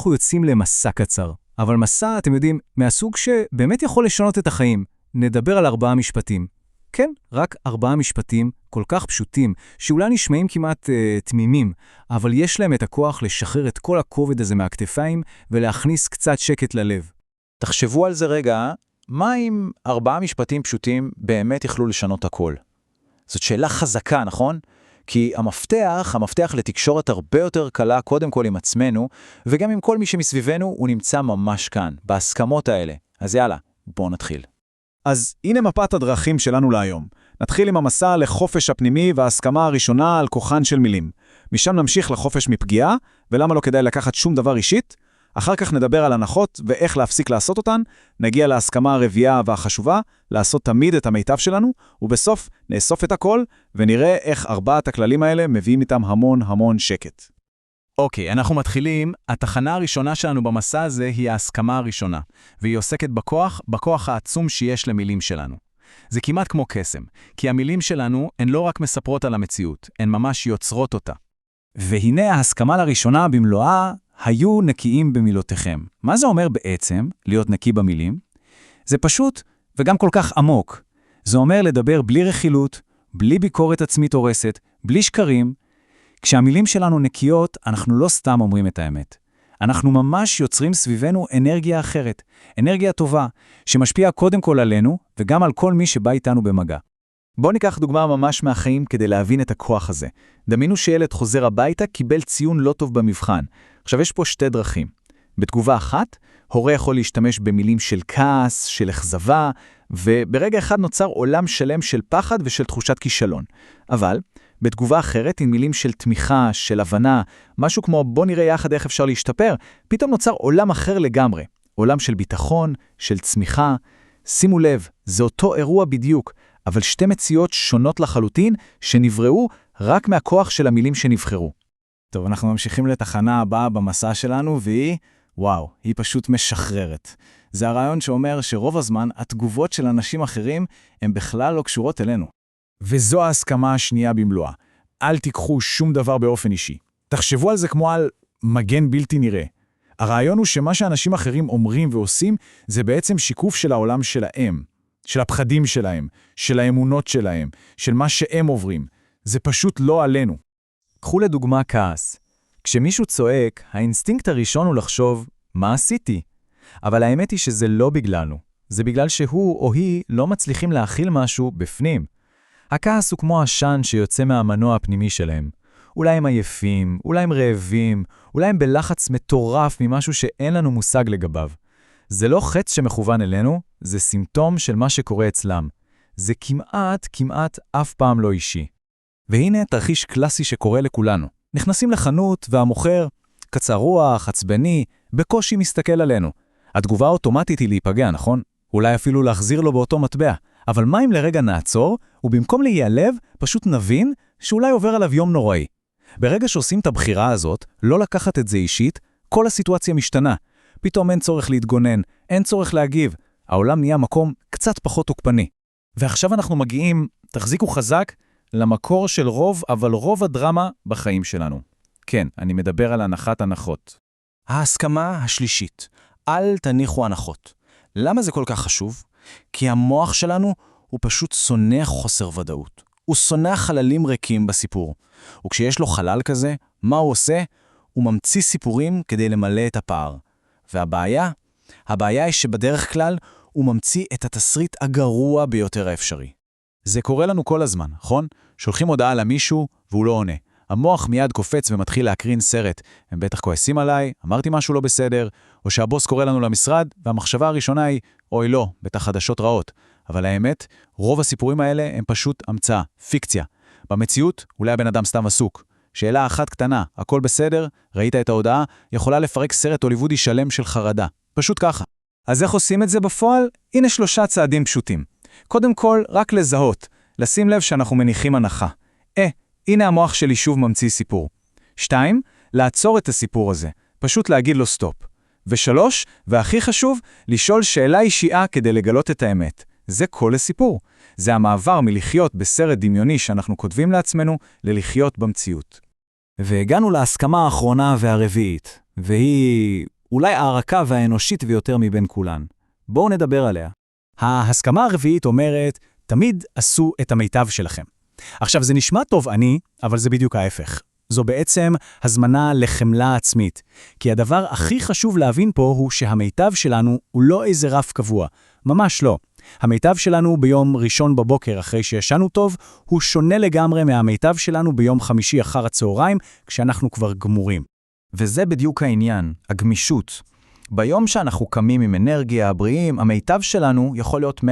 אנחנו יוצאים למסע קצר. אבל מסע, אתם יודעים, מהסוג שבאמת יכול לשנות את החיים. נדבר על 4 משפטים. כן, רק 4 משפטים כל כך פשוטים, שאולי נשמעים כמעט תמימים, אבל יש להם את הכוח לשחרר את כל הכובד הזה מהכתפיים ולהכניס קצת שקט ללב. תחשבו על זה רגע, מה אם 4 משפטים פשוטים באמת יכלו לשנות הכל? זאת שאלה חזקה, נכון? כי המפתח לתקשורת הרבה יותר קלה קודם כל עם עצמנו, וגם עם כל מי שמסביבנו הוא נמצא ממש כאן, בהסכמות האלה. אז יאללה, בואו נתחיל. אז הנה מפת הדרכים שלנו להיום. נתחיל עם המסע לחופש הפנימי וההסכמה הראשונה על כוחן של מילים. משם נמשיך לחופש מפגיעה, ולמה לא כדאי לקחת שום דבר אישית. אחר כך נדבר על הנחות ואיך להפסיק לעשות אותן, נגיע להסכמה הרביעה והחשובה, לעשות תמיד את המיטב שלנו, ובסוף נאסוף את הכל ונראה איך 4 הכללים האלה מביאים איתם המון שקט. אוקיי, אנחנו מתחילים. התחנה הראשונה שלנו במסע הזה היא ההסכמה הראשונה, והיא עוסקת בכוח העצום שיש למילים שלנו. זה כמעט כמו קסם, כי המילים שלנו הן לא רק מספרות על המציאות, הן ממש יוצרות אותה. והנה ההסכמה לראשונה במלואה, היו נקיים במילותיכם. מה זה אומר בעצם, להיות נקי במילים? זה פשוט וגם כל כך עמוק. זה אומר לדבר בלי רכילות, בלי ביקורת עצמית הורסת, בלי שקרים. כשהמילים שלנו נקיות, אנחנו לא סתם אומרים את האמת. אנחנו ממש יוצרים סביבנו אנרגיה אחרת, אנרגיה טובה, שמשפיעה קודם כל עלינו וגם על כל מי שבא איתנו במגע. בואו ניקח דוגמה ממש מהחיים כדי להבין את הכוח הזה. דמיינו שילד חוזר הביתה, קיבל ציון לא טוב במבחן. עכשיו יש פה 2 דרכים. בתגובה אחת, הורה יכול להשתמש במילים של כעס, של אכזבה, וברגע אחד נוצר עולם שלם של פחד ושל תחושת כישלון. אבל בתגובה אחרת, עם מילים של תמיכה, של הבנה, משהו כמו בוא נראה יחד איך אפשר להשתפר, פתאום נוצר עולם אחר לגמרי. עולם של ביטחון, של צמיחה. שימו לב, זה אותו אירוע בדיוק, אבל 2 מציאות שונות לחלוטין שנבראו רק מהכוח של המילים שנבחרו. טוב, אנחנו ממשיכים לתחנה הבאה במסע שלנו, והיא, היא פשוט משחררת. זה הרעיון שאומר שרוב הזמן התגובות של אנשים אחרים הן בכלל לא קשורות אלינו. וזו ההסכמה השנייה במלואה. אל תיקחו שום דבר באופן אישי. תחשבו על זה כמו על מגן בלתי נראה. הרעיון הוא שמה שאנשים אחרים אומרים ועושים, זה בעצם שיקוף של העולם שלהם, של הפחדים שלהם, של האמונות שלהם, של מה שהם עוברים. זה פשוט לא עלינו. קחו לדוגמה כעס. כשמישהו צועק, האינסטינקט הראשון הוא לחשוב, מה עשיתי? אבל האמת היא שזה לא בגללנו. זה בגלל שהוא או היא לא מצליחים להכיל משהו בפנים. הכעס הוא כמו עשן שיוצא מהמנוע הפנימי שלהם. אולי הם עייפים, אולי הם רעבים, אולי הם בלחץ מטורף ממשהו שאין לנו מושג לגביו. זה לא חץ שמכוון אלינו, זה סימפטום של מה שקורה אצלם. זה כמעט אף פעם לא אישי. והנה תרחיש קלאסי שקורה לכולנו. נכנסים לחנות והמוכר, קצר רוח, עצבני, בקושי מסתכל עלינו. התגובה האוטומטית היא להיפגע, נכון? אולי אפילו להחזיר לו באותו מטבע. אבל מה אם לרגע נעצור, ובמקום להיעלב, פשוט נבין שאולי עובר עליו יום נוראי. ברגע שעושים את הבחירה הזאת, לא לקחת את זה אישית, כל הסיטואציה משתנה. פתאום אין צורך להתגונן, אין צורך להגיב. העולם נהיה מקום קצת פחות תוקפני. ועכשיו אנחנו מגיעים, תחזיקו חזק, למקור של רוב הדרמה בחיים שלנו. כן, אני מדבר על הנחת הנחות. ההסכמה השלישית. אל תניחו הנחות. למה זה כל כך חשוב? כי המוח שלנו הוא פשוט שונא חוסר ודאות. הוא שונא חללים ריקים בסיפור. וכשיש לו חלל כזה, מה הוא עושה? הוא ממציא סיפורים כדי למלא את הפער. והבעיה? הבעיה היא שבדרך כלל הוא ממציא את התסריט הגרוע ביותר האפשרי. זה קורה לנו כל הזמן, נכון? שולחים הודעה למישהו והוא לא עונה. המוח מיד קופץ ומתחיל להקרין סרט. הם בטח כועסים עליי, אמרתי משהו לא בסדר, או שהבוס קורא לנו למשרד, והמחשבה הראשונה היא, אוי לא, בטח חדשות רעות. אבל האמת, רוב הסיפורים האלה הם פשוט המצאה, פיקציה. במציאות, אולי הבן אדם סתם עסוק. שאלה אחת קטנה, הכל בסדר, ראית את ההודעה, יכולה לפרק סרט הוליוודי שלם של חרדה. פשוט ככה. אז איך עושים את זה בפועל? הנה 3 צעדים פשוטים. קודם כל, רק לזהות, לשים לב שאנחנו מניחים הנחה. הנה המוח שלי שוב ממציא סיפור. 2, לעצור את הסיפור הזה, פשוט להגיד לו סטופ. ו3, והכי חשוב, לשאול שאלה אישיה כדי לגלות את האמת. זה כל הסיפור. זה המעבר מלחיות בסרט דמיוני שאנחנו כותבים לעצמנו, ללחיות במציאות. והגענו להסכמה האחרונה והרביעית. והיא אולי הערכה והאנושית ויותר מבין כולן. בואו נדבר עליה. ההסכמה הרביעית אומרת, תמיד עשו את המיטב שלכם. עכשיו, זה נשמע תובעני, אבל זה בדיוק ההפך. זו בעצם הזמנה לחמלה עצמית. כי הדבר הכי חשוב להבין פה הוא שהמיטב שלנו הוא לא איזה רף קבוע. ממש לא. המיטב שלנו ביום ראשון בבוקר אחרי שישנו טוב, הוא שונה לגמרי מהמיטב שלנו ביום חמישי אחר הצהריים, כשאנחנו כבר גמורים. וזה בדיוק העניין, הגמישות. ביום שאנחנו קמים עם אנרגיה, בריאים, המיטב שלנו יכול להיות 100%.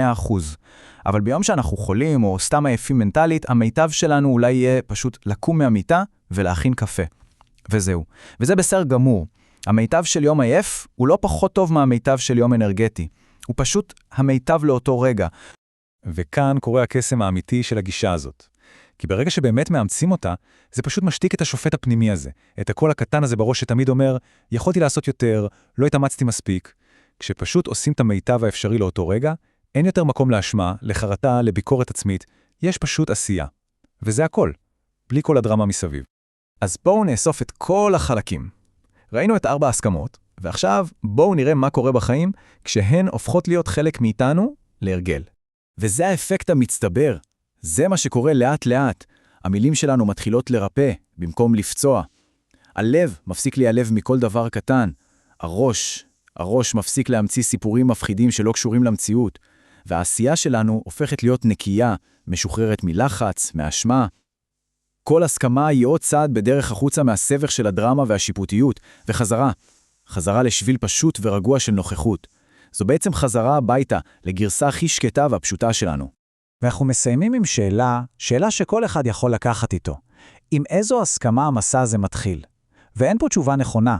אבל ביום שאנחנו חולים או סתם עייפים מנטלית, המיטב שלנו אולי יהיה פשוט לקום מהמיטה ולהכין קפה. וזהו. וזה בסדר גמור. המיטב של יום עייף הוא לא פחות טוב מהמיטב של יום אנרגטי. הוא פשוט המיטב לאותו רגע. וכאן קורה הקסם האמיתי של הגישה הזאת. כי ברגע שבאמת מאמצים אותה, זה פשוט משתיק את השופט הפנימי הזה, את הקול הקטן הזה בראש שתמיד אומר, יכולתי לעשות יותר, לא התאמצתי מספיק. כשפשוט עושים את המיטב האפשרי לאותו רגע, אין יותר מקום להשמה, לחרטה, לביקורת עצמית, יש פשוט עשייה. וזה הכל, בלי כל הדרמה מסביב. אז בואו נאסוף את כל החלקים. ראינו את 4 הסכמות, ועכשיו בואו נראה מה קורה בחיים כשהן הופכות להיות חלק מאיתנו להרגל. וזה האפקט המצטבר. זה מה שקורה לאט לאט. המילים שלנו מתחילות לרפא במקום לפצוע. הלב מפסיק להיעלב מכל דבר קטן. הראש מפסיק להמציא סיפורים מפחידים שלא קשורים למציאות. והעשייה שלנו הופכת להיות נקייה, משוחררת מלחץ, מאשמה. כל הסכמה היא עוד צעד בדרך החוצה מהסבך של הדרמה והשיפוטיות, חזרה לשביל פשוט ורגוע של נוכחות. זו בעצם חזרה הביתה לגרסה הכי שקטה והפשוטה שלנו. ואנחנו מסיימים עם שאלה שכל אחד יכול לקחת איתו. עם איזו הסכמה המסע הזה מתחיל? ואין פה תשובה נכונה.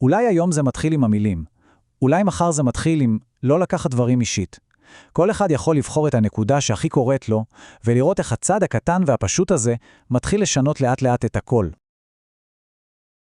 אולי היום זה מתחיל עם המילים. אולי מחר זה מתחיל עם לא לקחת דברים אישית. כל אחד יכול לבחור את הנקודה שהכי קוראת לו, ולראות איך הצד הקטן והפשוט הזה מתחיל לשנות לאט לאט את הכל.